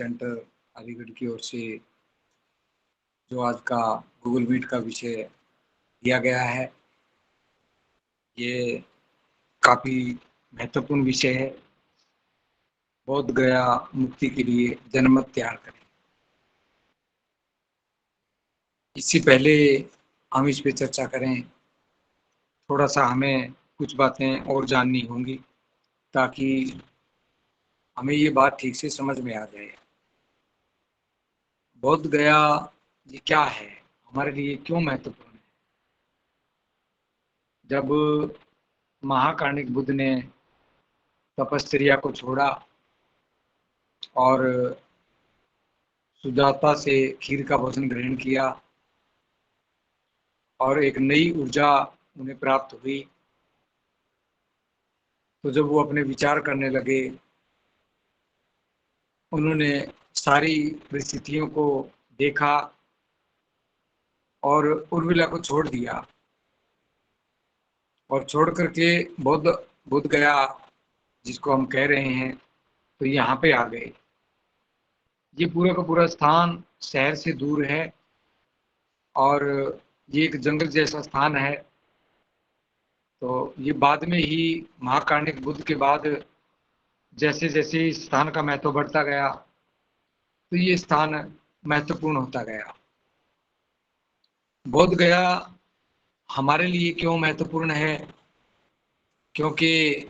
Centre Aligarh की ओर से जो आज का गूगल मीट का विषय दिया गया है, ये काफ़ी महत्वपूर्ण विषय है। बोध गया मुक्ति के लिए जनमत तैयार करें। इससे पहले हम इस पे चर्चा करें, थोड़ा सा हमें कुछ बातें और जाननी होंगी ताकि हमें ये बात ठीक से समझ में आ जाए। बोध गया ये क्या है, हमारे लिए क्यों महत्वपूर्ण है? जब महाकार्णिक बुद्ध ने तपश्चर्या को छोड़ा और सुजाता से खीर का भोजन ग्रहण किया और एक नई ऊर्जा उन्हें प्राप्त हुई, तो जब वो अपने विचार करने लगे, उन्होंने सारी परिस्थितियों को देखा और उर्मिला को छोड़ दिया और छोड़ करके बुद्ध गया जिसको हम कह रहे हैं, तो यहाँ पे आ गए। ये पूरा का पूरा स्थान शहर से दूर है और ये एक जंगल जैसा स्थान है। तो ये बाद में ही महाकार्णिक बुद्ध के बाद जैसे जैसे इस स्थान का महत्व बढ़ता गया, तो ये स्थान महत्वपूर्ण होता गया। बोध गया हमारे लिए क्यों महत्वपूर्ण है? क्योंकि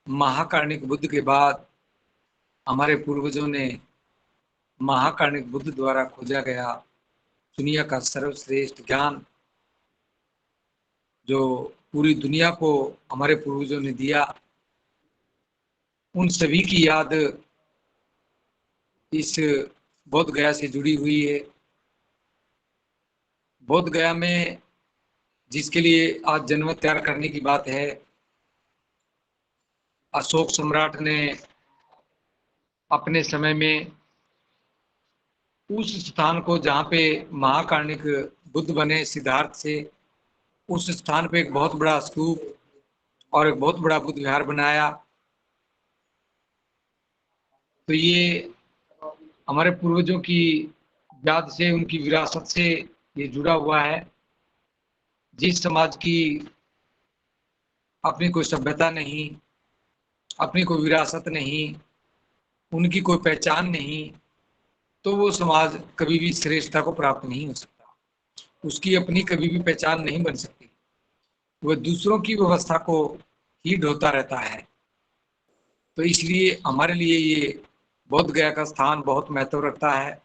महाकार्णिक बुद्ध के बाद हमारे पूर्वजों ने महाकार्णिक बुद्ध द्वारा खोजा गया दुनिया का सर्वश्रेष्ठ ज्ञान, जो पूरी दुनिया को हमारे पूर्वजों ने दिया, उन सभी की याद इस बोध गया से जुड़ी हुई है। बोध गया में जिसके लिए आज जनमत तैयार करने की बात है, अशोक सम्राट ने अपने समय में उस स्थान को जहाँ पे महाकार्णिक बुद्ध बने सिद्धार्थ से, उस स्थान पे एक बहुत बड़ा स्तूप और एक बहुत बड़ा बुद्ध विहार बनाया। तो ये हमारे पूर्वजों की याद से, उनकी विरासत से ये जुड़ा हुआ है। जिस समाज की अपनी कोई सभ्यता नहीं, अपनी कोई विरासत नहीं, उनकी कोई पहचान नहीं, तो वो समाज कभी भी श्रेष्ठता को प्राप्त नहीं हो सकता। उसकी अपनी कभी भी पहचान नहीं बन सकती। वह दूसरों की व्यवस्था को ही ढोता रहता है। तो इसलिए हमारे लिए ये बोध गया का स्थान बहुत महत्व रखता है।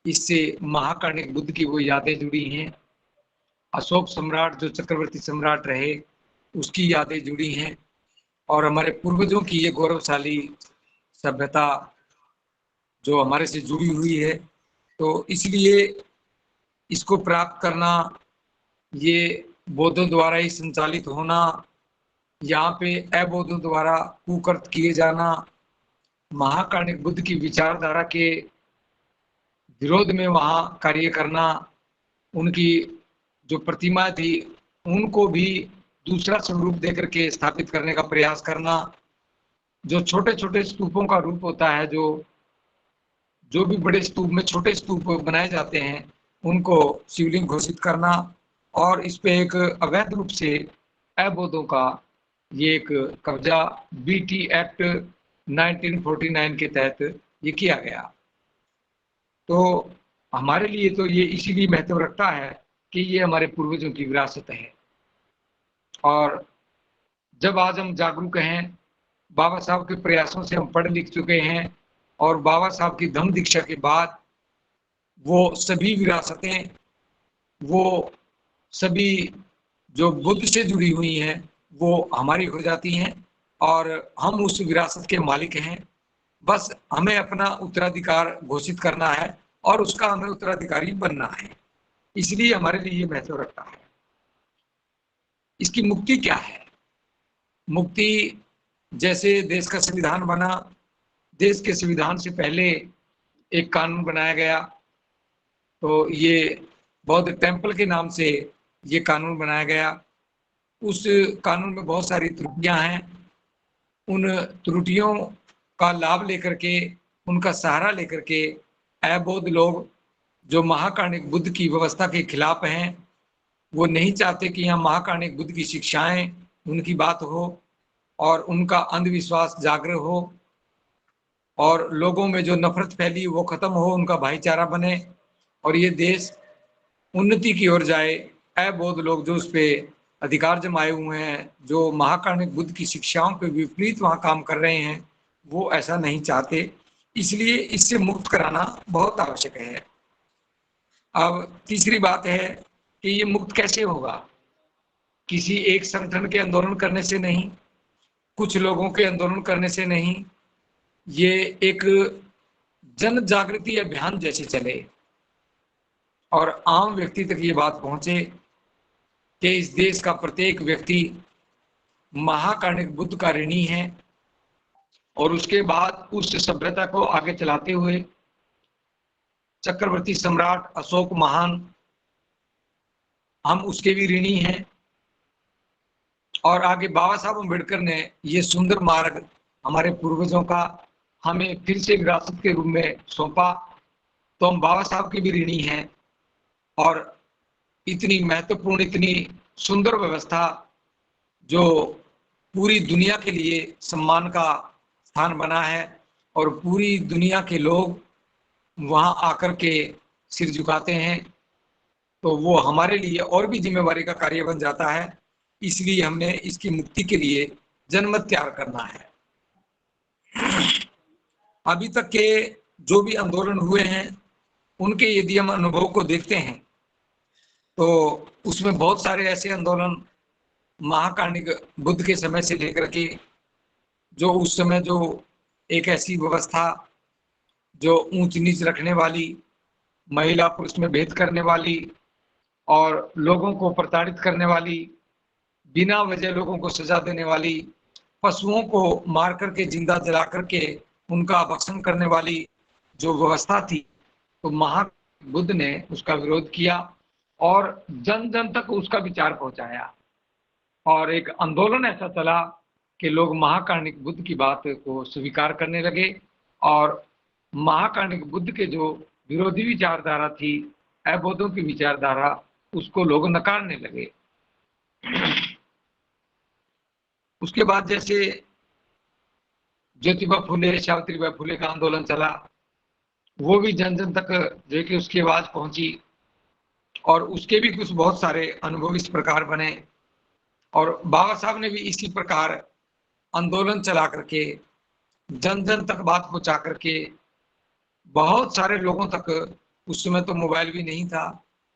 इससे महाकार्णिक बुद्ध की वो यादें जुड़ी हैं। अशोक सम्राट जो चक्रवर्ती सम्राट रहे, उसकी यादें जुड़ी हैं और हमारे पूर्वजों की ये गौरवशाली सभ्यता जो हमारे से जुड़ी हुई है। तो इसलिए इसको प्राप्त करना, ये बौद्धों द्वारा ही संचालित होना, यहाँ पे अबौद्धों द्वारा कुकृत किए जाना, महाकार्णिक बुद्ध की विचारधारा के विरोध में वहाँ कार्य करना, उनकी जो प्रतिमा थी उनको भी दूसरा स्वरूप देकर के स्थापित करने का प्रयास करना, जो छोटे छोटे स्तूपों का रूप होता है, जो भी बड़े स्तूप में छोटे स्तूप बनाए जाते हैं, उनको शिवलिंग घोषित करना और इस पे एक अवैध रूप से अबौद्धों का ये एक कब्जा बीटी एक्ट 1949 के तहत ये किया गया। तो हमारे लिए तो ये इसीलिए महत्व रखता है कि ये हमारे पूर्वजों की विरासत है। और जब आज हम जागरूक हैं, बाबा साहब के प्रयासों से हम पढ़ लिख चुके हैं और बाबा साहब की धम्म दीक्षा के बाद वो सभी विरासतें, वो सभी जो बुद्ध से जुड़ी हुई हैं, वो हमारी हो जाती हैं और हम उस विरासत के मालिक हैं। बस हमें अपना उत्तराधिकार घोषित करना है और उसका हमें उत्तराधिकारी बनना है। इसलिए हमारे लिए ये महत्व रखता है। इसकी मुक्ति क्या है? मुक्ति, जैसे देश का संविधान बना, देश के संविधान से पहले एक कानून बनाया गया। तो ये बौद्ध टेम्पल के नाम से ये कानून बनाया गया। उस कानून में बहुत सारी त्रुटियां हैं। उन त्रुटियों का लाभ लेकर के उनका सहारा लेकर के अबोध लोग जो महाकारुणिक बुद्ध की व्यवस्था के खिलाफ हैं, वो नहीं चाहते कि यहाँ महाकारुणिक बुद्ध की शिक्षाएं, उनकी बात हो और उनका अंधविश्वास जागृत हो और लोगों में जो नफरत फैली वो खत्म हो, उनका भाईचारा बने और ये देश उन्नति की ओर जाए। अबोध लोग जो उस पे अधिकार जमाए हुए हैं, जो महाकारुणिक बुद्ध की शिक्षाओं के विपरीत वहाँ काम कर रहे हैं, वो ऐसा नहीं चाहते। इसलिए इससे मुक्त कराना बहुत आवश्यक है। अब तीसरी बात है कि ये मुक्त कैसे होगा? किसी एक संगठन के आंदोलन करने से नहीं, कुछ लोगों के आंदोलन करने से नहीं, ये एक जन जागृति अभियान जैसे चले और आम व्यक्ति तक ये बात पहुंचे कि इस देश का प्रत्येक व्यक्ति महाकारुणिक बुद्ध का ऋणी है और उसके बाद उस सभ्यता को आगे चलाते हुए चक्रवर्ती सम्राट अशोक महान, हम उसके भी ऋणी हैं। और आगे बाबा साहब अम्बेडकर ने ये सुंदर मार्ग हमारे पूर्वजों का हमें फिर से विरासत के रूप में सौंपा, तो हम बाबा साहब के भी ऋणी हैं। और इतनी महत्वपूर्ण, इतनी सुंदर व्यवस्था जो पूरी दुनिया के लिए सम्मान का स्थान बना है और पूरी दुनिया के लोग वहां आकर के सिर झुकाते हैं, तो वो हमारे लिए और भी जिम्मेवारी का कार्य बन जाता है। इसलिए हमने इसकी मुक्ति के लिए जनमत तैयार करना है। अभी तक के जो भी आंदोलन हुए हैं, उनके यदि हम अनुभव को देखते हैं तो उसमें बहुत सारे ऐसे आंदोलन महाकारुणिक बुद्ध के समय से लेकर के, जो उस समय जो एक ऐसी व्यवस्था जो ऊंच नीच रखने वाली, महिला पुरुष में भेद करने वाली और लोगों को प्रताड़ित करने वाली, बिना वजह लोगों को सजा देने वाली, पशुओं को मार करके जिंदा जला करके उनका भक्षण करने वाली जो व्यवस्था थी, तो महाबुद्ध ने उसका विरोध किया और जन जन तक उसका विचार पहुंचाया और एक आंदोलन ऐसा चला कि लोग महाकारुणिक बुद्ध की बात को स्वीकार करने लगे और महाकारुणिक बुद्ध के जो विरोधी विचारधारा थी, अबोधों की विचारधारा, उसको लोग नकारने लगे। उसके बाद जैसे ज्योतिबा फुले, सावित्रीबाई फुले का आंदोलन चला, वो भी जन जन तक जो कि उसकी आवाज पहुंची और उसके भी कुछ बहुत सारे अनुभव इस प्रकार बने और बाबा साहब ने भी इसी प्रकार आंदोलन चला करके जन जन तक बात पहुंचा करके बहुत सारे लोगों तक, उस समय तो मोबाइल भी नहीं था,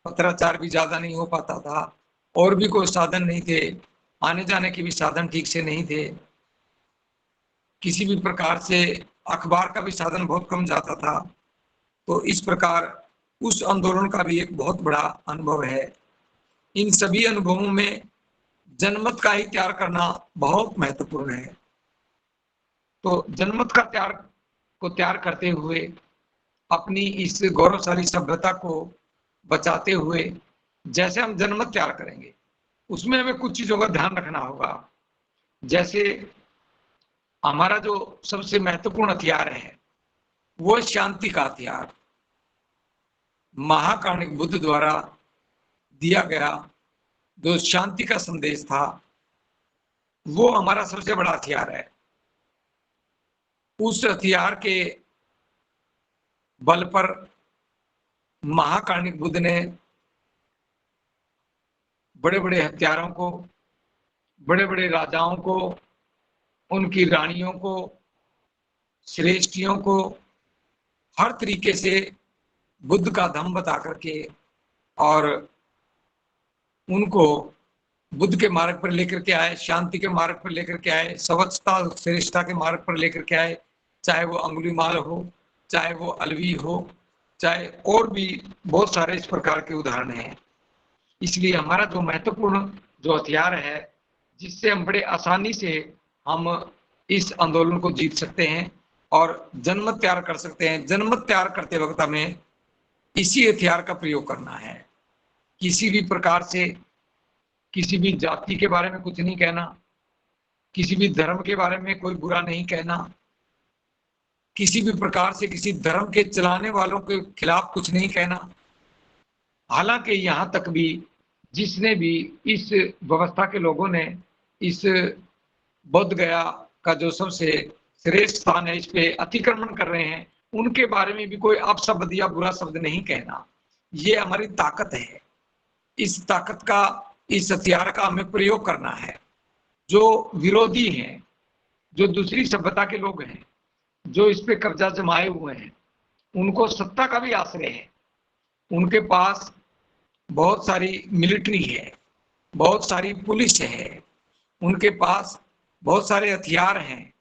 पत्राचार भी ज्यादा नहीं हो पाता था और भी कोई साधन नहीं थे, आने जाने के भी साधन ठीक से नहीं थे, किसी भी प्रकार से अखबार का भी साधन बहुत कम जाता था। तो इस प्रकार उस आंदोलन का भी एक बहुत बड़ा अनुभव है। इन सभी अनुभवों में जनमत का ही त्याग करना बहुत महत्वपूर्ण है। तो जनमत का त्याग करते हुए अपनी इस गौरवशाली सभ्यता को बचाते हुए जैसे हम जनमत तैयार करेंगे, उसमें हमें कुछ चीजों का ध्यान रखना होगा। जैसे हमारा जो सबसे महत्वपूर्ण हथियार है वो शांति का हथियार, महाकारुणिक बुद्ध द्वारा दिया गया जो शांति का संदेश था, वो हमारा सबसे बड़ा हथियार है। उस हथियार के बल पर महाकारुणिक बुद्ध ने बड़े बड़े हत्यारों को, बड़े बड़े राजाओं को, उनकी रानियों को, श्रेष्ठियों को हर तरीके से बुद्ध का धम्म बता करके और उनको बुद्ध के मार्ग पर लेकर के आए, शांति के मार्ग पर लेकर के आए, स्वच्छता श्रेष्ठता के मार्ग पर लेकर के आए, चाहे वो अंगुलीमाल हो, चाहे वो अलवी हो, चाहे और भी बहुत सारे इस प्रकार के उदाहरण हैं। इसलिए हमारा जो महत्वपूर्ण जो हथियार है, जिससे हम बड़े आसानी से हम इस आंदोलन को जीत सकते हैं और जनमत तैयार कर सकते हैं। जनमत तैयार करते वक्त हमें इसी हथियार का प्रयोग करना है। किसी भी प्रकार से किसी भी जाति के बारे में कुछ नहीं कहना, किसी भी धर्म के बारे में कोई बुरा नहीं कहना, किसी भी प्रकार से किसी धर्म के चलाने वालों के खिलाफ कुछ नहीं कहना। हालांकि यहाँ तक भी जिसने भी इस व्यवस्था के लोगों ने इस बोध गया का जो सबसे श्रेष्ठ स्थान है इस पे अतिक्रमण कर रहे हैं, उनके बारे में भी कोई अपशब्द या बुरा शब्द नहीं कहना। ये हमारी ताकत है। इस ताकत का, इस हथियार का हमें प्रयोग करना है। जो विरोधी हैं, जो दूसरी सभ्यता के लोग हैं, जो इस पे कब्जा जमाए हुए हैं, उनको सत्ता का भी आश्रय है। उनके पास बहुत सारी मिलिट्री है, बहुत सारी पुलिस है, उनके पास बहुत सारे हथियार हैं,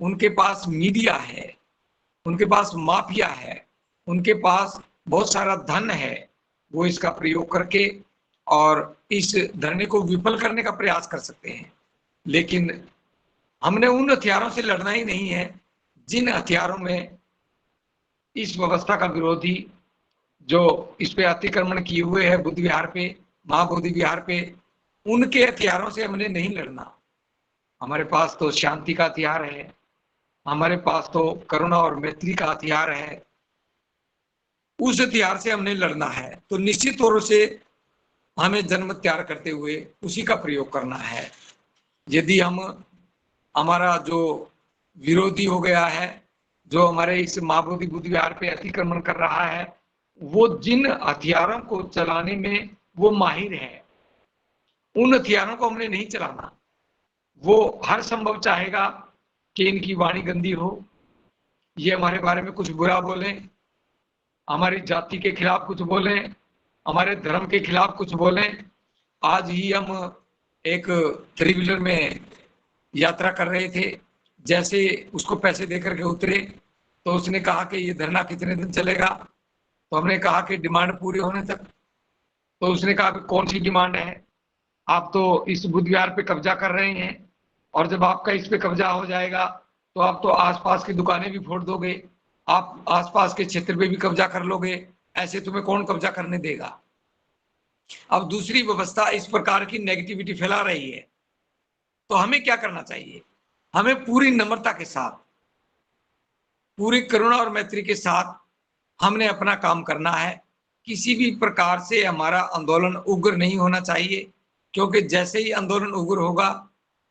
उनके पास मीडिया है, उनके पास माफिया है, उनके पास बहुत सारा धन है। वो इसका प्रयोग करके और इस धरने को विफल करने का प्रयास कर सकते हैं। लेकिन हमने उन हथियारों से लड़ना ही नहीं है जिन हथियारों में इस व्यवस्था का विरोधी जो इस पे अतिक्रमण किए हुए है बुद्ध विहार पे, महाबोधि विहार पे, उनके हथियारों से हमने नहीं लड़ना। हमारे पास तो शांति का हथियार है, हमारे पास तो करुणा और मैत्री का हथियार है। उस हथियार से हमने लड़ना है, तो निश्चित तौर से हमें जन्म त्याग करते हुए उसी का प्रयोग करना है। यदि हम, हमारा जो विरोधी हो गया है, जो हमारे इस महाबोधि बुद्ध विहार पे अतिक्रमण कर रहा है, वो जिन हथियारों को चलाने में वो माहिर है, उन हथियारों को हमने नहीं चलाना। वो हर संभव चाहेगा कि इनकी वाणी गंदी हो, ये हमारे बारे में कुछ बुरा बोले, हमारी जाति के खिलाफ कुछ बोले, हमारे धर्म के खिलाफ कुछ बोले। आज ही हम एक थ्री व्हीलर में यात्रा कर रहे थे, जैसे उसको पैसे देकर के उतरे तो उसने कहा कि ये धरना कितने दिन चलेगा। तो हमने कहा कि डिमांड पूरी होने तक। तो उसने कहा कि कौन सी डिमांड है, आप तो इस बुद्ध विहार पे कब्जा कर रहे हैं और जब आपका इस पे कब्जा हो जाएगा तो आप तो आसपास की दुकानें भी फोड़ दोगे, आप आसपास के क्षेत्र पे भी कब्जा कर लोगे, ऐसे तुम्हें कौन कब्जा करने देगा। अब दूसरी व्यवस्था इस प्रकार की नेगेटिविटी फैला रही है, तो हमें क्या करना चाहिए? हमें पूरी नम्रता के साथ, पूरी करुणा और मैत्री के साथ हमने अपना काम करना है। किसी भी प्रकार से हमारा आंदोलन उग्र नहीं होना चाहिए, क्योंकि जैसे ही आंदोलन उग्र होगा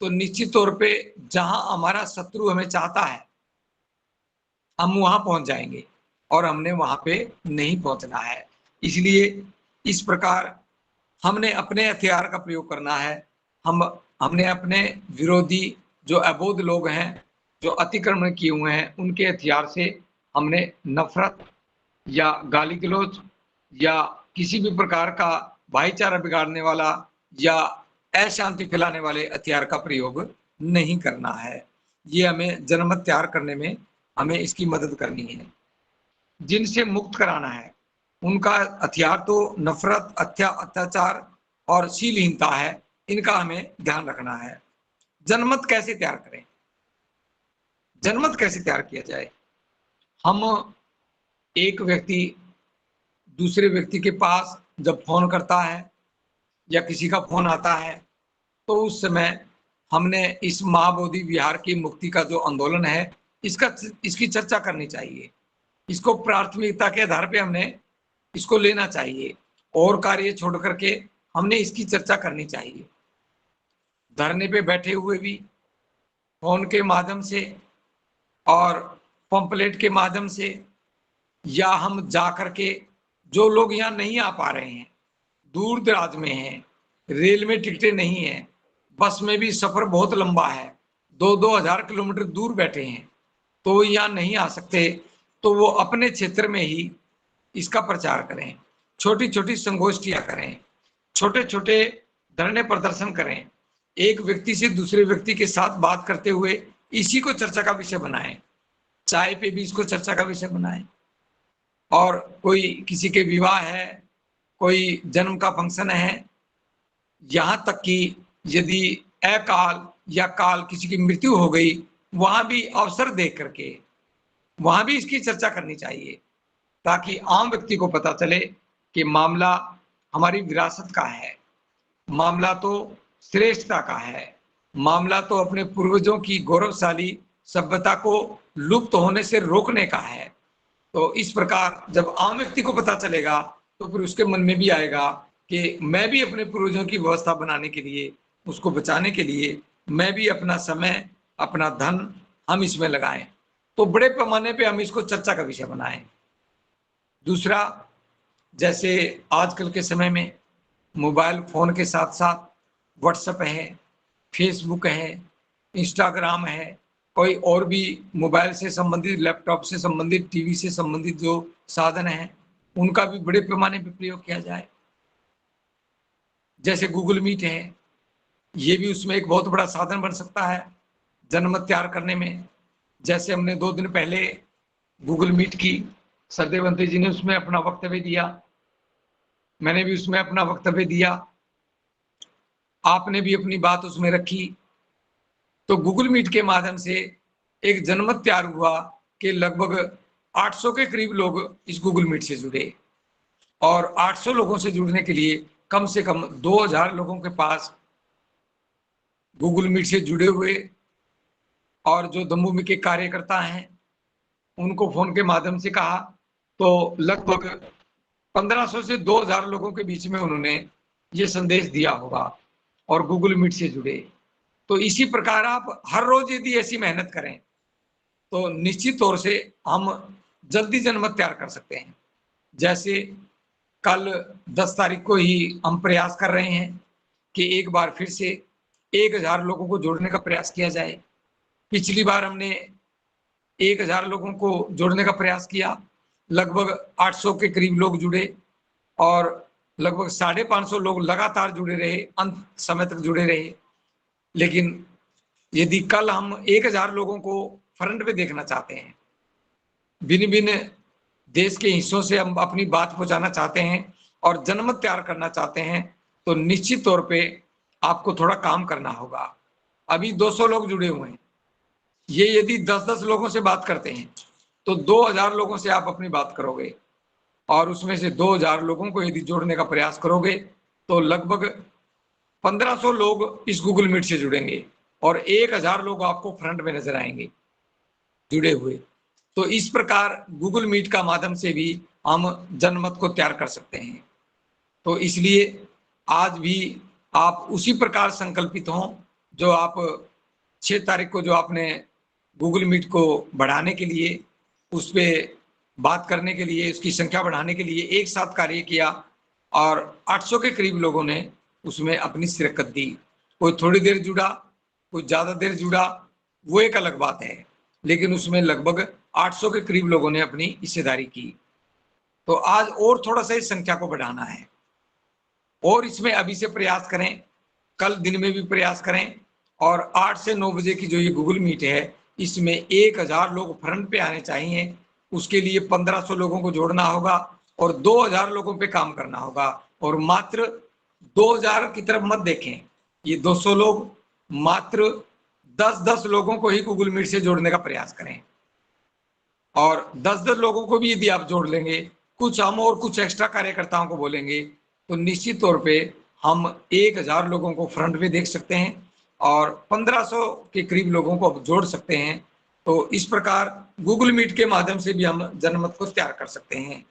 तो निश्चित तौर पे जहां हमारा शत्रु हमें चाहता है हम वहां पहुंच जाएंगे और हमने वहां पे नहीं पहुंचना है। इसलिए इस प्रकार हमने अपने हथियार का प्रयोग करना है। हमने अपने विरोधी जो अबोध लोग हैं, जो अतिक्रमण किए हुए हैं, उनके हथियार से हमने नफरत या गाली गलौज या किसी भी प्रकार का भाईचारा बिगाड़ने वाला या अशांति फैलाने वाले हथियार का प्रयोग नहीं करना है। ये हमें जनमत तैयार करने में हमें इसकी मदद करनी है। जिनसे मुक्त कराना है उनका हथियार तो नफरत, अत्याचार और शीलहीनता है, इनका हमें ध्यान रखना है। जनमत कैसे तैयार करें? जनमत कैसे तैयार किया जाए? हम, एक व्यक्ति दूसरे व्यक्ति के पास जब फोन करता है या किसी का फोन आता है तो उस समय हमने इस महाबोधि विहार की मुक्ति का जो आंदोलन है इसकी चर्चा करनी चाहिए। इसको प्राथमिकता के आधार पे हमने इसको लेना चाहिए और कार्य छोड़ करके हमने इसकी चर्चा करनी चाहिए। धरने पे बैठे हुए भी फोन के माध्यम से और पंपलेट के माध्यम से, या हम जा करके, जो लोग यहाँ नहीं आ पा रहे हैं, दूर दराज में हैं, रेल में टिकटें नहीं है, बस में भी सफर बहुत लंबा है, 2-2 हजार किलोमीटर दूर बैठे हैं, तो वो यहाँ नहीं आ सकते, तो वो अपने क्षेत्र में ही इसका प्रचार करें, छोटी छोटी संगोष्ठियां करें, छोटे छोटे धरने प्रदर्शन करें, एक व्यक्ति से दूसरे व्यक्ति के साथ बात करते हुए इसी को चर्चा का विषय बनाएं, चाय पे भी इसको चर्चा का विषय बनाएं। और कोई किसी के विवाह है, कोई जन्म का फंक्शन है, यहाँ तक कि यदि अकाल या काल किसी की मृत्यु हो गई, वहां भी अवसर देख करके वहां भी इसकी चर्चा करनी चाहिए, ताकि आम व्यक्ति को पता चले कि मामला हमारी विरासत का है, मामला तो श्रेष्ठता का है, मामला तो अपने पूर्वजों की गौरवशाली सभ्यता को लुप्त होने से रोकने का है। तो इस प्रकार जब आम व्यक्ति को पता चलेगा तो फिर उसके मन में भी आएगा कि मैं भी अपने पूर्वजों की व्यवस्था बनाने के लिए, उसको बचाने के लिए मैं भी अपना समय, अपना धन हम इसमें लगाएं। तो बड़े पैमाने पे हम इसको चर्चा का विषय बनाएं। दूसरा, जैसे आजकल के समय में मोबाइल फ़ोन के साथ-साथ व्हाट्सएप है, फेसबुक है, इंस्टाग्राम है, कोई और भी मोबाइल से संबंधित, लैपटॉप से संबंधित, टीवी से संबंधित जो साधन हैं, उनका भी बड़े पैमाने पे प्रयोग किया जाए। जैसे गूगल मीट है, ये भी उसमें एक बहुत बड़ा साधन बन सकता है जनमत तैयार करने में। जैसे हमने 2 दिन पहले गूगल मीट की, सरदेवंती जी ने उसमें अपना वक्तव्य दिया, मैंने भी उसमें अपना वक्तव्य दिया, आपने भी अपनी बात उसमें रखी। तो गूगल मीट के माध्यम से एक जनमत तैयार हुआ कि लगभग 800 के करीब लोग इस गूगल मीट से जुड़े, और 800 लोगों से जुड़ने के लिए कम से कम 2000 लोगों के पास गूगल मीट से जुड़े हुए, और जो दमोह के कार्यकर्ता हैं उनको फोन के माध्यम से कहा, तो लगभग 1500 से 2000 लोगों के बीच में उन्होंने ये संदेश दिया होगा और गूगल मीट से जुड़े। तो इसी प्रकार आप हर रोज यदि ऐसी मेहनत करें तो निश्चित तौर से हम जल्दी जनमत तैयार कर सकते हैं। जैसे कल 10 तारीख को ही हम प्रयास कर रहे हैं कि एक बार फिर से 1000 लोगों को जोड़ने का प्रयास किया जाए। पिछली बार हमने 1000 लोगों को जोड़ने का प्रयास किया, लगभग 800 के करीब लोग जुड़े और लगभग 550 लोग लगातार जुड़े रहे, अंत समय तक जुड़े रहे। लेकिन यदि कल हम 1000 लोगों को फ्रंट पे देखना चाहते हैं, भिन्न-भिन्न देश के हिस्सों से हम अपनी बात पहुंचाना चाहते हैं और जनमत तैयार करना चाहते हैं, तो निश्चित तौर पे आपको थोड़ा काम करना होगा। अभी 200 लोग जुड़े हुए हैं, ये यदि 10-10 लोगों से बात करते हैं तो 2000 लोगों से आप अपनी बात करोगे, और उसमें से 2000 लोगों को यदि जोड़ने का प्रयास करोगे तो लगभग 1500 लोग इस गूगल मीट से जुड़ेंगे और 1000 लोग आपको फ्रंट में नजर आएंगे जुड़े हुए। तो इस प्रकार गूगल मीट का माध्यम से भी हम जनमत को तैयार कर सकते हैं। तो इसलिए आज भी आप उसी प्रकार संकल्पित हों जो आप 6 तारीख को जो आपने गूगल मीट को बढ़ाने के लिए, उस पे बात करने के लिए, उसकी संख्या बढ़ाने के लिए एक साथ कार्य किया और 800 के करीब लोगों ने उसमें अपनी शिरकत दी। कोई थोड़ी देर जुड़ा, कोई ज़्यादा देर जुड़ा, वो एक अलग बात है, लेकिन उसमें लगभग 800 के करीब लोगों ने अपनी हिस्सेदारी की। तो आज और थोड़ा सा इस संख्या को बढ़ाना है और इसमें अभी से प्रयास करें, कल दिन में भी प्रयास करें, और 8 से 9 बजे की जो ये गूगल मीट है, इसमें 1000 लोग फ्रंट पे आने चाहिए। उसके लिए 1500 लोगों को जोड़ना होगा और 2000 लोगों पे काम करना होगा, और मात्र 2000 की तरफ मत देखें, ये 200 लोग, मात्र 10-10 लोगों को ही गूगल मीट से जोड़ने का प्रयास करें, और 10-10 लोगों को भी यदि आप जोड़ लेंगे, कुछ हम और कुछ एक्स्ट्रा कार्यकर्ताओं को बोलेंगे, तो निश्चित तौर पे हम 1000 लोगों को फ्रंट पे देख सकते हैं और 1500 के करीब लोगों को अब जोड़ सकते हैं। तो इस प्रकार गूगल मीट के माध्यम से भी हम जनमत को तैयार कर सकते हैं।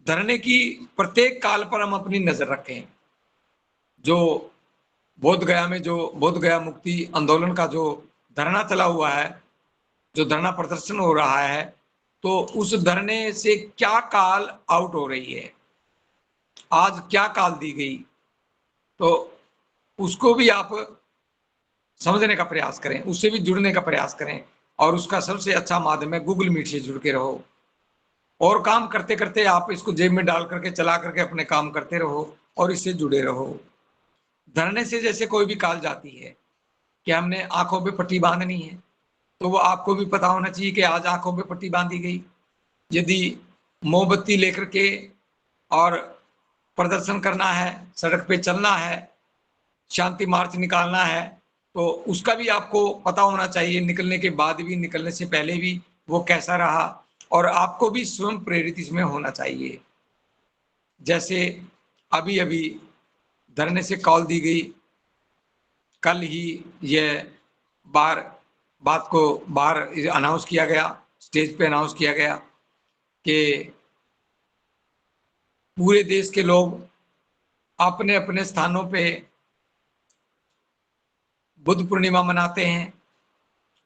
धरने की प्रत्येक काल पर हम अपनी नजर रखें। जो बोध गया में जो बोध गया मुक्ति आंदोलन का जो धरना चला हुआ है, जो धरना प्रदर्शन हो रहा है, तो उस धरने से क्या काल आउट हो रही है, आज क्या काल दी गई, तो उसको भी आप समझने का प्रयास करें, उससे भी जुड़ने का प्रयास करें, और उसका सबसे अच्छा माध्यम है गूगल मीट से जुड़ के रहो, और काम करते करते आप इसको जेब में डाल करके चला करके अपने काम करते रहो और इससे जुड़े रहो। धरने से जैसे कोई भी काल जाती है कि हमने आंखों पे पट्टी बांधनी है, तो वो आपको भी पता होना चाहिए कि आज आंखों पे पट्टी बांधी गई। यदि मोमबत्ती लेकर के और प्रदर्शन करना है, सड़क पे चलना है, शांति मार्च निकालना है, तो उसका भी आपको पता होना चाहिए, निकलने के बाद भी, निकलने से पहले भी वो कैसा रहा, और आपको भी स्वयं प्रेरित इसमें होना चाहिए। जैसे अभी अभी धरने से कॉल दी गई, कल ही यह बार बात को बाहर अनाउंस किया गया, स्टेज पे अनाउंस किया गया कि पूरे देश के लोग अपने अपने स्थानों पे बुद्ध पूर्णिमा मनाते हैं।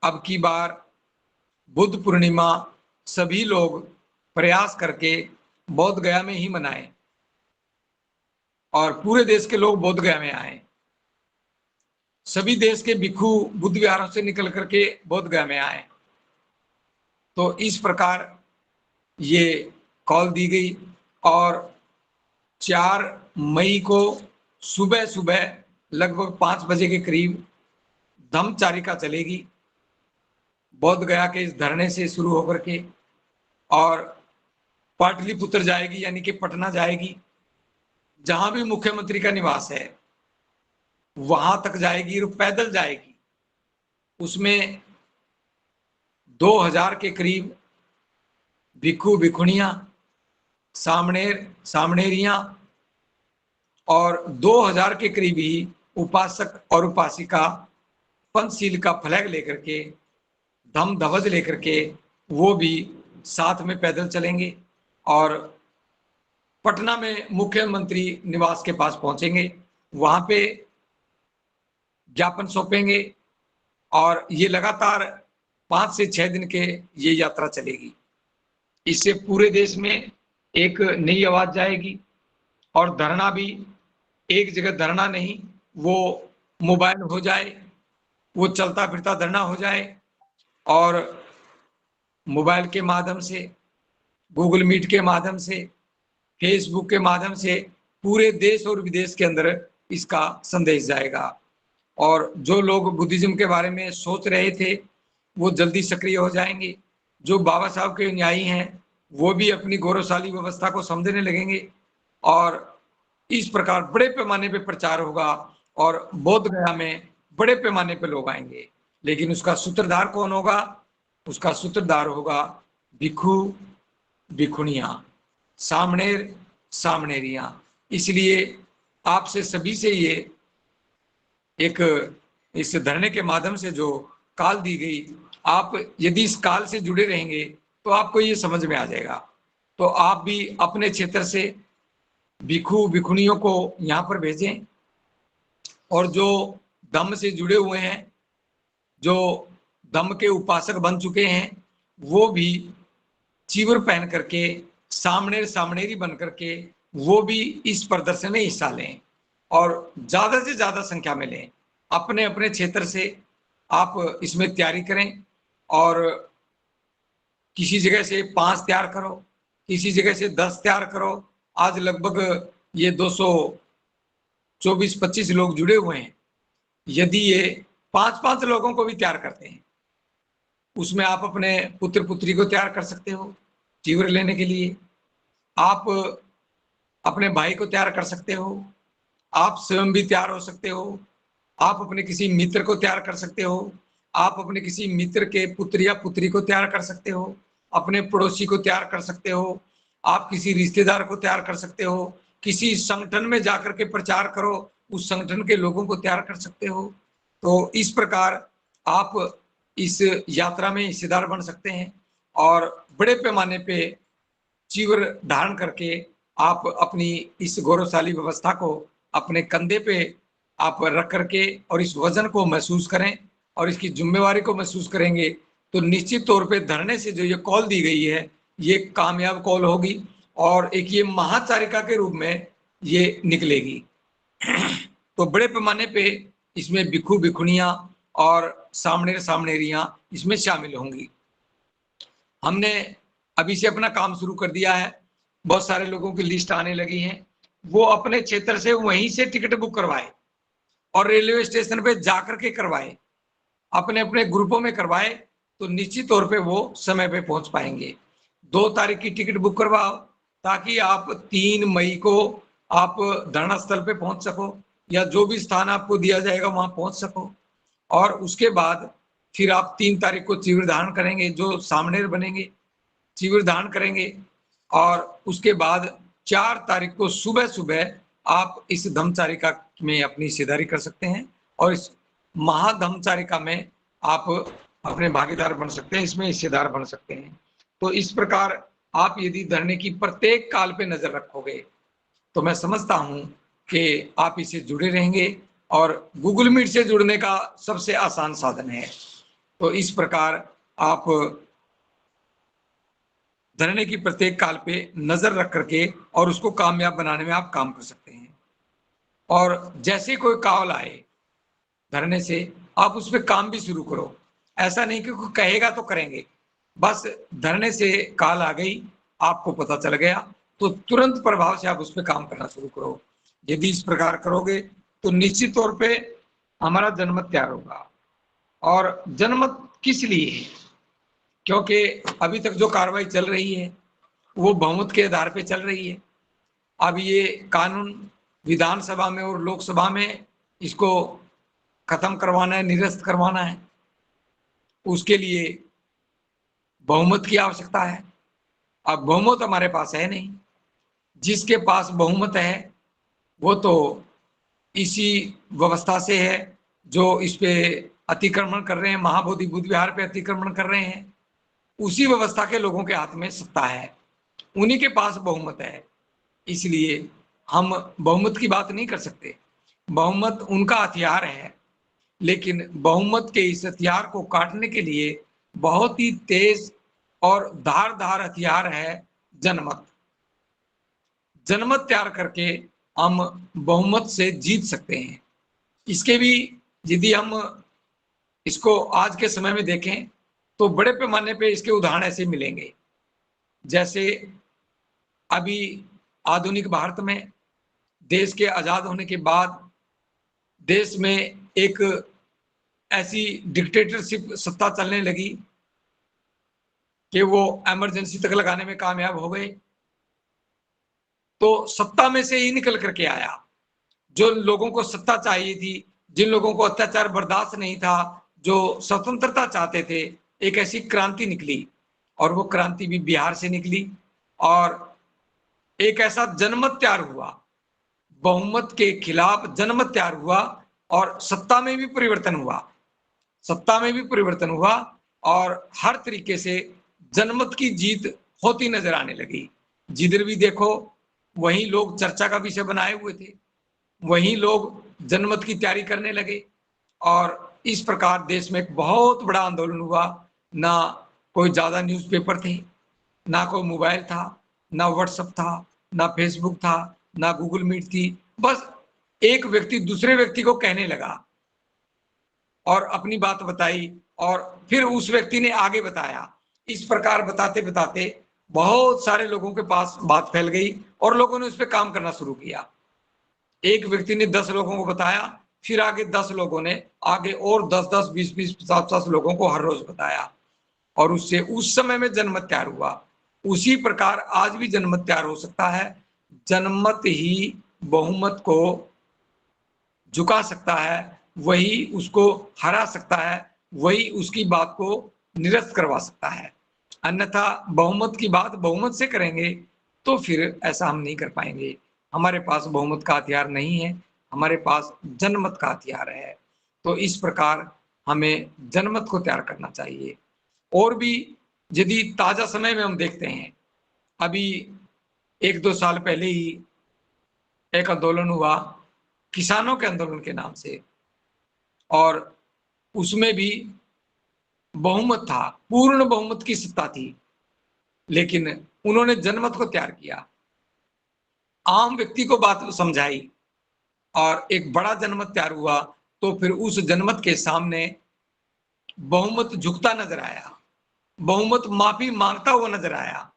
अब की बार बुद्ध पूर्णिमा सभी लोग प्रयास करके बोध गया में ही मनाएं और पूरे देश के लोग बोध गया में आए। सभी देश के भिक्षु बुद्ध विहारों से निकल करके बोध गया में आए। तो इस प्रकार ये कॉल दी गई और 4 मई को सुबह सुबह लगभग 5 बजे के करीब धम्मचारिका चलेगी, बोध गया के इस धरने से शुरू होकर के और पाटलिपुत्र जाएगी, यानी कि पटना जाएगी, जहां भी मुख्यमंत्री का निवास है वहां तक जाएगी और पैदल जाएगी। उसमें 2000 के करीब भिक्षु भिक्षुणियां, सामणेरियां और 2000 के करीब ही उपासक और उपासिका पंचशील का फ्लैग लेकर के, धम्म ध्वज लेकर के वो भी साथ में पैदल चलेंगे और पटना में मुख्यमंत्री निवास के पास पहुंचेंगे। वहां पे ज्ञापन सौंपेंगे और ये लगातार 5 से 6 दिन के ये यात्रा चलेगी। इससे पूरे देश में एक नई आवाज जाएगी और धरना भी एक जगह धरना नहीं, वो मोबाइल हो जाए, वो चलता फिरता धरना हो जाए और मोबाइल के माध्यम से, गूगल मीट के माध्यम से, फेसबुक के माध्यम से पूरे देश और विदेश के अंदर इसका संदेश जाएगा और जो लोग बुद्धिज्म के बारे में सोच रहे थे वो जल्दी सक्रिय हो जाएंगे। जो बाबा साहब के न्यायी हैं वो भी अपनी गौरवशाली व्यवस्था को समझने लगेंगे और इस प्रकार बड़े पैमाने पे प्रचार होगा और बोध गया में बड़े पैमाने पे लोग आएंगे। लेकिन उसका सूत्रधार कौन होगा? उसका सूत्रधार होगा भिक्षु भिक्षुणियां, सामणेर सामणेरियां। इसलिए आपसे सभी से ये एक इस धरने के माध्यम से जो काल दी गई, आप यदि इस काल से जुड़े रहेंगे तो आपको ये समझ में आ जाएगा। तो आप भी अपने क्षेत्र से भिक्षु भिक्षुणियों को यहाँ पर भेजें और जो धम्म से जुड़े हुए हैं, जो धम्म के उपासक बन चुके हैं, वो भी चीवर पहन करके सामणेरी बन करके वो भी इस प्रदर्शन में हिस्सा लें और ज्यादा से ज्यादा संख्या में लें। अपने अपने क्षेत्र से आप इसमें तैयारी करें और किसी जगह से 5 तैयार करो, किसी जगह से 10 तैयार करो। आज लगभग ये 224-25 लोग जुड़े हुए हैं। यदि ये 5-5 लोगों को भी तैयार करते हैं, उसमें आप अपने पुत्र पुत्री को तैयार कर सकते हो चीवर लेने के लिए, आप अपने भाई को तैयार कर सकते हो, आप स्वयं भी तैयार हो सकते हो, आप अपने किसी मित्र को तैयार कर सकते हो, आप अपने किसी मित्र के पुत्र या पुत्री को तैयार कर सकते हो, अपने पड़ोसी को तैयार कर सकते हो, आप किसी रिश्तेदार को तैयार कर सकते हो, किसी संगठन में जाकर के प्रचार करो, उस संगठन के लोगों को तैयार कर सकते हो। तो इस प्रकार आप इस यात्रा में हिस्सेदार बन सकते हैं और बड़े पैमाने पे चीवर धारण करके आप अपनी इस गौरवशाली व्यवस्था को अपने कंधे पे आप रख करके और इस वजन को महसूस करें और इसकी जिम्मेवारी को महसूस करेंगे तो निश्चित तौर पे धरने से जो ये कॉल दी गई है ये कामयाब कॉल होगी और एक ये महाचारिका के रूप में ये निकलेगी। तो बड़े पैमाने पे इसमें भिक्षु भिक्षुणियां और सामणेरियां इसमें शामिल होंगी। हमने अभी से अपना काम शुरू कर दिया है, बहुत सारे लोगों की लिस्ट आने लगी है, वो अपने क्षेत्र से वहीं से टिकट बुक करवाए और रेलवे स्टेशन पे जाकर के करवाए, अपने अपने ग्रुपों में करवाए तो निश्चित तौर पे वो समय पे पहुंच पाएंगे। 2 तारीख की टिकट बुक करवाओ ताकि आप 3 मई को आप धरना स्थल पे पहुंच सको या जो भी स्थान आपको दिया जाएगा वहां पहुंच सको और उसके बाद फिर आप 3 तारीख को चीवर धारण करेंगे, जो सामणेर बनेंगे चीवर धारण करेंगे और उसके बाद 4 तारीख को सुबह सुबह आप इस धम्मचारिका में अपनी हिस्सेदारी कर सकते हैं और इस महाधम्मचारिका में आप अपने भागीदार बन सकते हैं, इसमें हिस्सेदार बन सकते हैं। तो इस प्रकार आप यदि धरने की प्रत्येक काल पे नजर रखोगे तो मैं समझता हूं कि आप इससे जुड़े रहेंगे और गूगल मीट से जुड़ने का सबसे आसान साधन है। तो इस प्रकार आप धरने की प्रत्येक काल पे नजर रख करके और उसको कामयाब बनाने में आप काम कर सकते हैं। और जैसे कोई कॉल आए धरने से, आप उस पर काम भी शुरू करो। ऐसा नहीं कि कोई कहेगा तो करेंगे, बस धरने से कॉल आ गई, आपको पता चल गया, तो तुरंत प्रभाव से आप उस पर काम करना शुरू करो। यदि इस प्रकार करोगे तो निश्चित तौर पे हमारा जनमत तैयार होगा। और जनमत किस लिए है? क्योंकि अभी तक जो कार्रवाई चल रही है वो बहुमत के आधार पे चल रही है। अब ये कानून विधानसभा में और लोकसभा में इसको खत्म करवाना है, निरस्त करवाना है, उसके लिए बहुमत की आवश्यकता है। अब बहुमत हमारे पास है नहीं। जिसके पास बहुमत है वो तो इसी व्यवस्था से है जो इस पे अतिक्रमण कर रहे हैं, महाबोधि बुद्ध विहार पे अतिक्रमण कर रहे हैं, उसी व्यवस्था के लोगों के हाथ में सत्ता है, उन्हीं के पास बहुमत है। इसलिए हम बहुमत की बात नहीं कर सकते। बहुमत उनका हथियार है, लेकिन बहुमत के इस हथियार को काटने के लिए बहुत ही तेज और धारदार हथियार है जनमत। जनमत तैयार करके हम बहुमत से जीत सकते हैं। इसके भी यदि हम इसको आज के समय में देखें तो बड़े पैमाने पे इसके उदाहरण ऐसे मिलेंगे। जैसे अभी आधुनिक भारत में देश के आजाद होने के बाद देश में एक ऐसी डिक्टेटरशिप सत्ता चलने लगी कि वो इमरजेंसी तक लगाने में कामयाब हो गए। तो सत्ता में से ही निकल करके आया। जो लोगों को सत्ता चाहिए थी, जिन लोगों को अत्याचार बर्दाश्त नहीं था, जो स्वतंत्रता चाहते थे, एक ऐसी क्रांति निकली और वो क्रांति भी बिहार से निकली। और एक ऐसा जनमत तैयार हुआ, बहुमत के खिलाफ जनमत तैयार हुआ और सत्ता में भी परिवर्तन हुआ। सत्ता में भी परिवर्तन हुआ और हर तरीके से जनमत की जीत होती नजर आने लगी। जिधर भी देखो वहीं लोग चर्चा का विषय बनाए हुए थे, वहीं लोग जनमत की तैयारी करने लगे और इस प्रकार देश में एक बहुत बड़ा आंदोलन हुआ। ना कोई ज्यादा न्यूज़पेपर थे, ना कोई मोबाइल था, ना व्हाट्सएप था, ना फेसबुक था, ना गूगल मीट थी। बस एक व्यक्ति दूसरे व्यक्ति को कहने लगा और अपनी बात बताई और फिर उस व्यक्ति ने आगे बताया। इस प्रकार बताते बताते बहुत सारे लोगों के पास बात फैल गई और लोगों ने उस पर काम करना शुरू किया। एक व्यक्ति ने 10 लोगों को बताया, फिर आगे 10 लोगों ने आगे और 10-10, 20-20, 50-50 लोगों को हर रोज बताया और उससे उस समय में जनमत तैयार हुआ। उसी प्रकार आज भी जनमत तैयार हो सकता है। जनमत ही बहुमत को झुका सकता है, वही उसको हरा सकता है, वही उसकी बात को निरस्त करवा सकता है। अन्यथा बहुमत की बात बहुमत से करेंगे तो फिर ऐसा हम नहीं कर पाएंगे। हमारे पास बहुमत का हथियार नहीं है, हमारे पास जनमत का हथियार है। तो इस प्रकार हमें जनमत को तैयार करना चाहिए। और भी यदि ताजा समय में हम देखते हैं, अभी 1-2 साल पहले ही एक आंदोलन हुआ किसानों के आंदोलन के नाम से और उसमें भी बहुमत था, पूर्ण बहुमत की सत्ता थी, लेकिन उन्होंने जनमत को तैयार किया, आम व्यक्ति को बात समझाई और एक बड़ा जनमत तैयार हुआ। तो फिर उस जनमत के सामने बहुमत झुकता नजर आया, बहुमत माफी मांगता हुआ नजर आया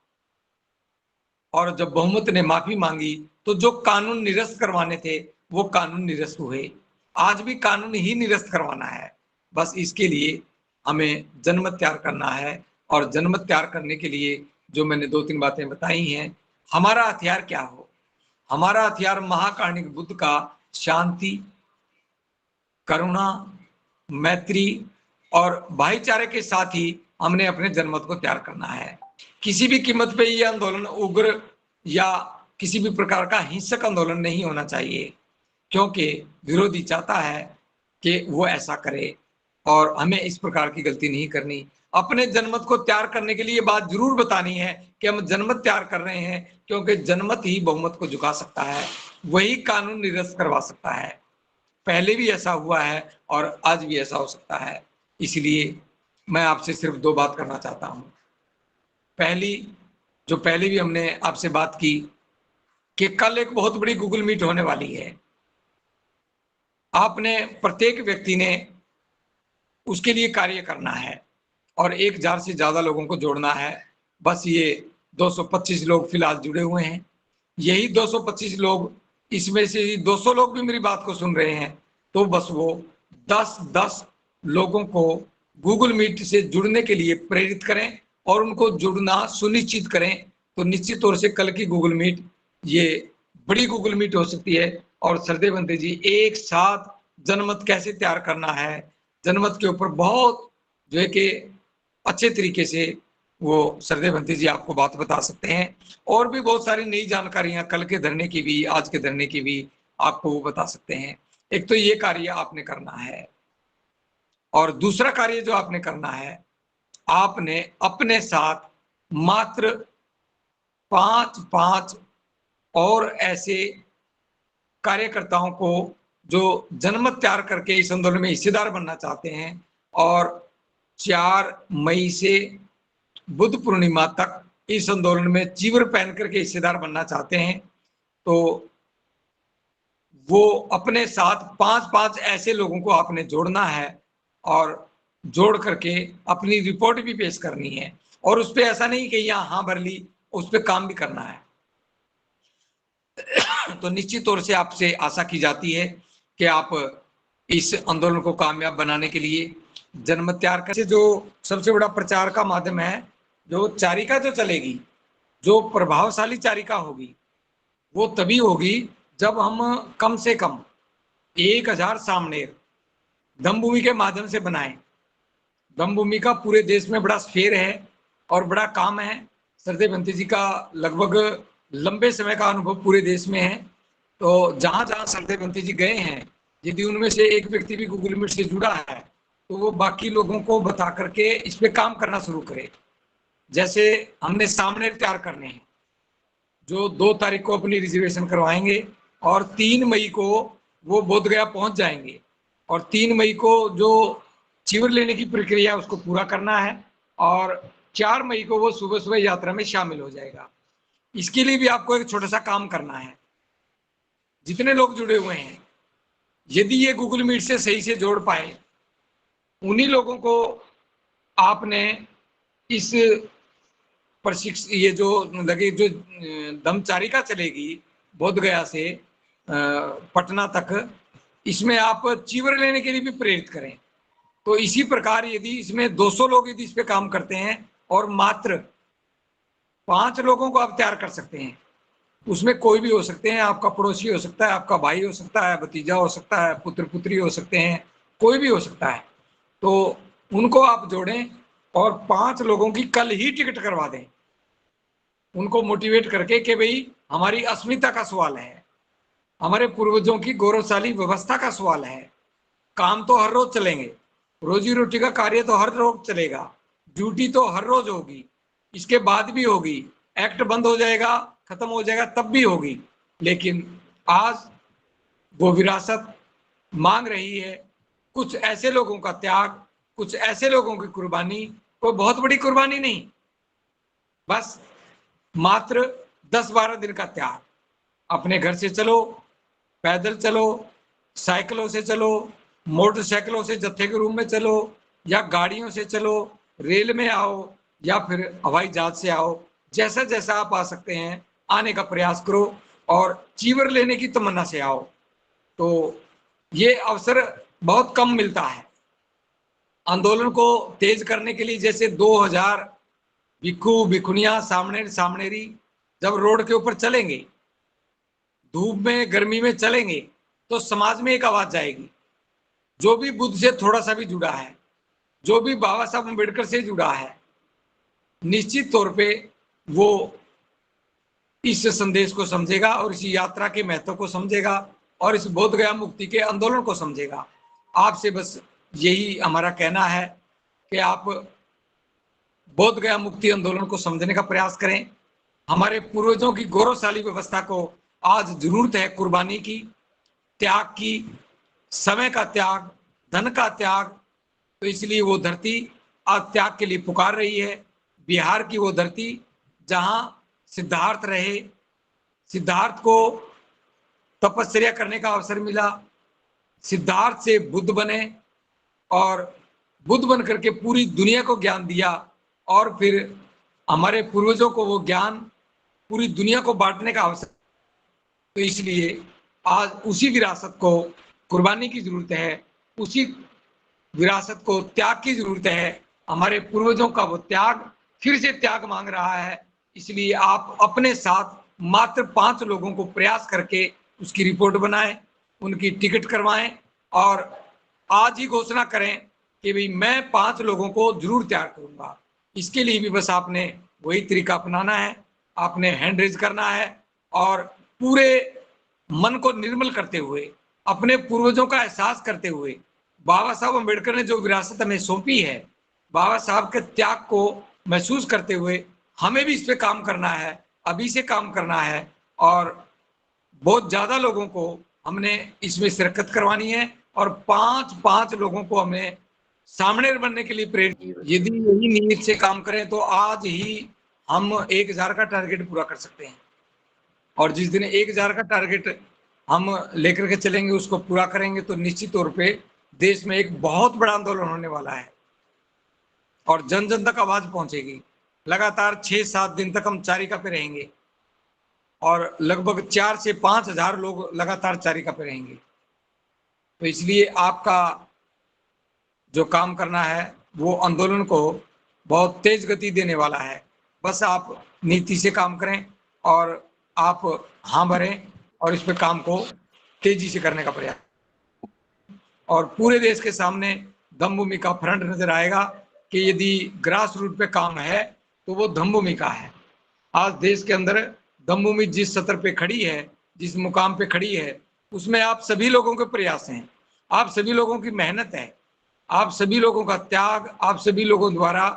और जब बहुमत ने माफी मांगी तो जो कानून निरस्त करवाने थे वो कानून निरस्त हुए। आज भी कानून ही निरस्त करवाना है। बस इसके लिए हमें जनमत तैयार करना है और जनमत तैयार करने के लिए जो मैंने 2-3 बातें बताई हैं, हमारा हथियार क्या हो? हमारा हथियार महाकारुणिक बुद्ध का शांति, करुणा, मैत्री और भाईचारे के साथ ही हमने अपने जनमत को तैयार करना है। किसी भी कीमत पे ये आंदोलन उग्र या किसी भी प्रकार का हिंसक आंदोलन नहीं होना चाहिए, क्योंकि विरोधी चाहता है कि वो ऐसा करे और हमें इस प्रकार की गलती नहीं करनी। अपने जनमत को तैयार करने के लिए ये बात जरूर बतानी है कि हम जनमत तैयार कर रहे हैं, क्योंकि जनमत ही बहुमत को झुका सकता है, वही कानून निरस्त करवा सकता है। पहले भी ऐसा हुआ है और आज भी ऐसा हो सकता है। इसलिए मैं आपसे सिर्फ 2 बात करना चाहता हूं। पहले भी हमने आपसे बात की कि कल एक बहुत बड़ी गूगल मीट होने वाली है। आपने प्रत्येक व्यक्ति ने उसके लिए कार्य करना है और 1000 से ज्यादा लोगों को जोड़ना है। बस ये 225 लोग फिलहाल जुड़े हुए हैं। यही 225 लोग, इसमें से 200 लोग भी मेरी बात को सुन रहे हैं, तो बस वो 10-10 लोगों को गूगल मीट से जुड़ने के लिए प्रेरित करें और उनको जुड़ना सुनिश्चित करें। तो निश्चित तौर से कल की गूगल मीट ये बड़ी गूगल मीट हो सकती है। और सरदेव बंते जी एक साथ जनमत कैसे तैयार करना है, जनमत के ऊपर बहुत जो है कि अच्छे तरीके से वो सरदेव बंते जी आपको बात बता सकते हैं। और भी बहुत सारी नई जानकारियां कल के धरने की भी, आज के धरने की भी आपको वो बता सकते हैं। एक तो ये कार्य आपने करना है, और दूसरा कार्य जो आपने करना है, आपने अपने साथ मात्र 5-5 और ऐसे कार्यकर्ताओं को जो जनमत तैयार करके इस आंदोलन में हिस्सेदार बनना चाहते हैं और 4 मई से बुद्ध पूर्णिमा तक इस आंदोलन में चीवर पहन करके हिस्सेदार बनना चाहते हैं, तो वो अपने साथ 5-5 ऐसे लोगों को आपने जोड़ना है और जोड़ करके अपनी रिपोर्ट भी पेश करनी है। और उस पे ऐसा नहीं कि यहाँ हाँ भर ली, उस पे काम भी करना है। तो निश्चित तौर से आपसे आशा की जाती है कि आप इस आंदोलन को कामयाब बनाने के लिए जनमत तैयार कर। जो सबसे बड़ा प्रचार का माध्यम है, जो चारिका जो चलेगी, जो प्रभावशाली चारिका होगी, वो तभी होगी जब हम कम से कम 1000 सामनेर दमभूमि के माध्यम से बनाएं। दमभूमि का पूरे देश में बड़ा स्फेयर है और बड़ा काम है। सरदेव बंते जी का लगभग लंबे समय का अनुभव पूरे देश में है। तो जहां जहां सरदेव बंते जी गए हैं, यदि उनमें से एक व्यक्ति भी गूगल मीट से जुड़ा है, तो वो बाकी लोगों को बता करके इस पे काम करना शुरू करे। जैसे हमने सामने तैयार करने हैं, जो 2 तारीख को अपनी रिजर्वेशन करवाएंगे और 3 मई को वो बोधगया पहुंच जाएंगे, और 3 मई को जो चीवर लेने की प्रक्रिया उसको पूरा करना है, और 4 मई को वो सुबह सुबह यात्रा में शामिल हो जाएगा। इसके लिए भी आपको एक छोटा सा काम करना है। जितने लोग जुड़े हुए हैं, यदि ये गूगल मीट से सही से जोड़ पाए, उन्हीं लोगों को आपने इस ये जो लगे, जो दमचारिका चलेगी बोधगया से पटना तक, इसमें आप चीवर लेने के लिए भी प्रेरित करें। तो इसी प्रकार यदि इसमें 200 लोग यदि इस पे काम करते हैं और मात्र 5 लोगों को आप तैयार कर सकते हैं, उसमें कोई भी हो सकते हैं, आपका पड़ोसी हो सकता है, आपका भाई हो सकता है, भतीजा हो सकता है, पुत्र पुत्री हो सकते हैं, कोई भी हो सकता है। तो उनको आप जोड़ें और 5 लोगों की कल ही टिकट करवा दें, उनको मोटिवेट करके कि भाई हमारी अस्मिता का सवाल है, हमारे पूर्वजों की गौरवशाली व्यवस्था का सवाल है। काम तो हर रोज चलेंगे, रोजी रोटी का कार्य तो हर रोज चलेगा, ड्यूटी तो हर रोज होगी, इसके बाद भी होगी, एक्ट बंद हो जाएगा, खत्म हो जाएगा, तब भी होगी। लेकिन आज वो विरासत मांग रही है कुछ ऐसे लोगों का त्याग, कुछ ऐसे लोगों की कुर्बानी। कोई बहुत बड़ी कुर्बानी नहीं, बस मात्र 10-12 दिन का त्याग। अपने घर से चलो, पैदल चलो, साइकिलों से चलो, मोटरसाइकिलों से जत्थे के रूप में चलो, या गाड़ियों से चलो, रेल में आओ, या फिर हवाई जहाज से आओ। जैसा जैसा आप आ सकते हैं आने का प्रयास करो और चीवर लेने की तमन्ना से आओ। तो ये अवसर बहुत कम मिलता है आंदोलन को तेज करने के लिए। जैसे 2000 भिक्खू भिखुनिया सामनेरी जब रोड के ऊपर चलेंगे, धूप में गर्मी में चलेंगे, तो समाज में एक आवाज जाएगी। जो भी बुद्ध से थोड़ा सा भी जुड़ा है, जो भी बाबा साहब अम्बेडकर से जुड़ा है, निश्चित तौर पे वो इस संदेश को समझेगा और इस यात्रा के महत्व को समझेगा और इस बोधगया मुक्ति के आंदोलन को समझेगा। आपसे बस यही हमारा कहना है कि आप बोध गया मुक्ति आंदोलन को समझने का प्रयास करें। हमारे पूर्वजों की गौरवशाली व्यवस्था को आज जरूरत है कुर्बानी की, त्याग की, समय का त्याग, धन का त्याग। तो इसलिए वो धरती आज त्याग के लिए पुकार रही है। बिहार की वो धरती जहां सिद्धार्थ रहे, सिद्धार्थ को तपस्या करने का अवसर मिला, सिद्धार्थ से बुद्ध बने और बुद्ध बन करके पूरी दुनिया को ज्ञान दिया और फिर हमारे पूर्वजों को वो ज्ञान पूरी दुनिया को बांटने का अवसर। तो इसलिए आज उसी विरासत को कुर्बानी की जरूरत है, उसी विरासत को त्याग की जरूरत है। हमारे पूर्वजों का वो त्याग फिर से त्याग मांग रहा है। इसलिए आप अपने साथ मात्र 5 लोगों को प्रयास करके उसकी रिपोर्ट बनाएं, उनकी टिकट करवाएं और आज ही घोषणा करें कि भाई मैं 5 लोगों को जरूर त्याग करूंगा। इसके लिए भी बस आपने वही तरीका अपनाना है, आपने हैंड रेज करना है और पूरे मन को निर्मल करते हुए, अपने पूर्वजों का एहसास करते हुए, बाबा साहब अम्बेडकर ने जो विरासत हमें सौंपी है, बाबा साहब के त्याग को महसूस करते हुए हमें भी इस पे काम करना है, अभी से काम करना है और बहुत ज्यादा लोगों को हमने इसमें शिरकत करवानी है और 5-5 लोगों को हमें सामने बनने के लिए प्रेरित। यदि यही नीयत से काम करें तो आज ही हम 1000 का टारगेट पूरा कर सकते हैं और जिस दिन 1000 का टारगेट हम लेकर के चलेंगे, उसको पूरा करेंगे तो निश्चित तौर पे देश में एक बहुत बड़ा आंदोलन होने वाला है और जन जन तक आवाज पहुंचेगी। लगातार 6-7 दिन तक हम चारिका पे रहेंगे और लगभग 4 से 5 हजार लोग लगातार चारिका पे रहेंगे। तो इसलिए आपका जो काम करना है वो आंदोलन को बहुत तेज गति देने वाला है। बस आप नीति से काम करें और आप हाँ भरें और इस पे काम को तेजी से करने का प्रयास और पूरे देश के सामने धम्मभूमि का फ्रंट नजर आएगा कि यदि ग्रास रूट पे काम है तो वो धम्मभूमि का है। आज देश के अंदर धम्मभूमि जिस सतर पे खड़ी है, जिस मुकाम पे खड़ी है, उसमें आप सभी लोगों के प्रयास हैं, आप सभी लोगों की मेहनत है, आप सभी लोगों का त्याग, आप सभी लोगों द्वारा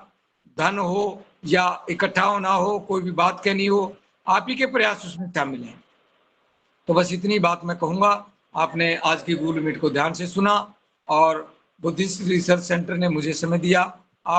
धन हो या इकट्ठा होना हो, कोई भी बात कहनी हो, आप ही के प्रयास उसमें शामिल हैं। तो बस इतनी बात मैं कहूँगा। आपने आज की गूगल मीट को ध्यान से सुना और बुद्धिस्ट रिसर्च सेंटर ने मुझे समय दिया